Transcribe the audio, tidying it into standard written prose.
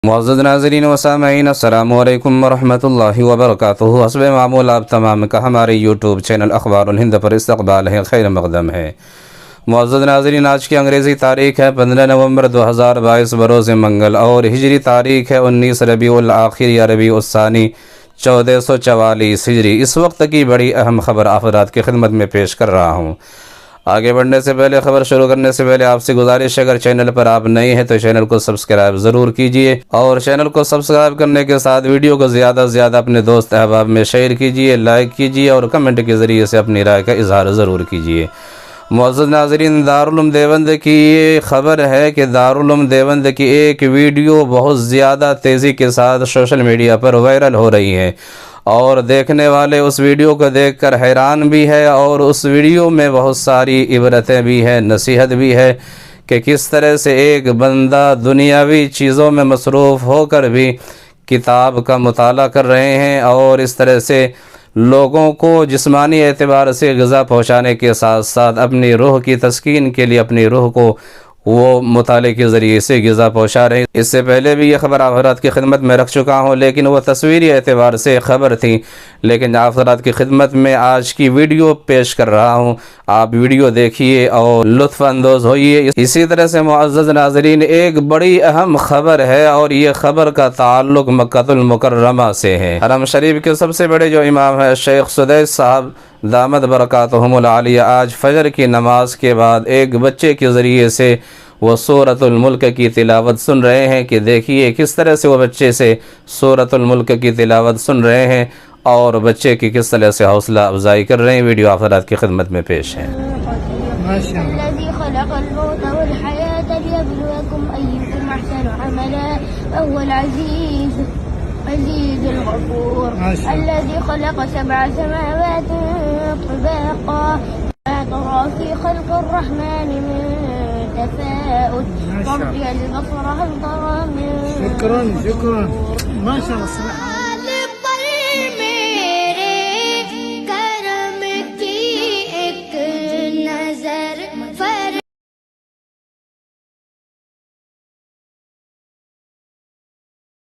معزز ناظرین و سامعین، السلام علیکم ورحمۃ اللہ وبرکاتہ۔ حسب معمول آپ تمام کا ہمارے یوٹیوب چینل اخبار الہند پر استقبال ہے، خیر مقدم ہے۔ معزز ناظرین، آج کی انگریزی تاریخ ہے 15 نومبر 2022 بروز منگل، اور ہجری تاریخ ہے 19 ربیع الاخر یا ربیع الثانی 1444 ہجری۔ اس وقت کی بڑی اہم خبر حضرات کی خدمت میں پیش کر رہا ہوں۔ آگے بڑھنے سے پہلے، خبر شروع کرنے سے پہلے آپ سے گزارش ہے، اگر چینل پر آپ نئے ہیں تو چینل کو سبسکرائب ضرور کیجئے، اور چینل کو سبسکرائب کرنے کے ساتھ ویڈیو کو زیادہ سے زیادہ اپنے دوست احباب میں شیئر کیجئے، لائک کیجئے، اور کمنٹ کے ذریعے سے اپنی رائے کا اظہار ضرور کیجئے۔ معزز ناظرین، دارالعلوم دیوبند کی یہ خبر ہے کہ دارالعلوم دیوبند کی ایک ویڈیو بہت زیادہ تیزی کے ساتھ سوشل میڈیا پر وائرل ہو رہی ہے، اور دیکھنے والے اس ویڈیو کو دیکھ کر حیران بھی ہے، اور اس ویڈیو میں بہت ساری عبرتیں بھی ہیں، نصیحت بھی ہے کہ کس طرح سے ایک بندہ دنیاوی چیزوں میں مصروف ہو کر بھی کتاب کا مطالعہ کر رہے ہیں، اور اس طرح سے لوگوں کو جسمانی اعتبار سے غذا پہنچانے کے ساتھ ساتھ اپنی روح کی تسکین کے لیے اپنی روح کو وہ مطالعے کے ذریعے سے غذا پہنچا رہے ہیں۔ اس سے پہلے بھی یہ خبر آپ حضرات کی خدمت میں رکھ چکا ہوں، لیکن وہ تصویری اعتبار سے خبر تھی، لیکن آپ حضرات کی خدمت میں آج کی ویڈیو پیش کر رہا ہوں۔ آپ ویڈیو دیکھیے اور لطف اندوز ہوئیے۔ اسی طرح سے معزز ناظرین، ایک بڑی اہم خبر ہے، اور یہ خبر کا تعلق مکہ المکرمہ سے ہے۔ حرم شریف کے سب سے بڑے جو امام ہیں شیخ سدیس صاحب دامت برکاتہم العالیہ، آج فجر کی نماز کے بعد ایک بچے کے ذریعے سے وہ سورۃ الملک کی تلاوت سن رہے ہیں، کہ دیکھیے کس طرح سے وہ بچے سے سورۃ الملک کی تلاوت سن رہے ہیں، اور بچے کی کس طرح سے حوصلہ افزائی کر رہے ہیں۔ ویڈیو آپ حضرات کی خدمت میں پیش ہے۔ الذي خلق الموت والحياة ليبلوكم أيكم أحسن عملا وهو العزيز الغفور الذي خلق 7 سماوات طباقا ما ترى في خلق الرحمن من تفاؤل فارجع البصر هل ترى من شكرا ما شاء الله.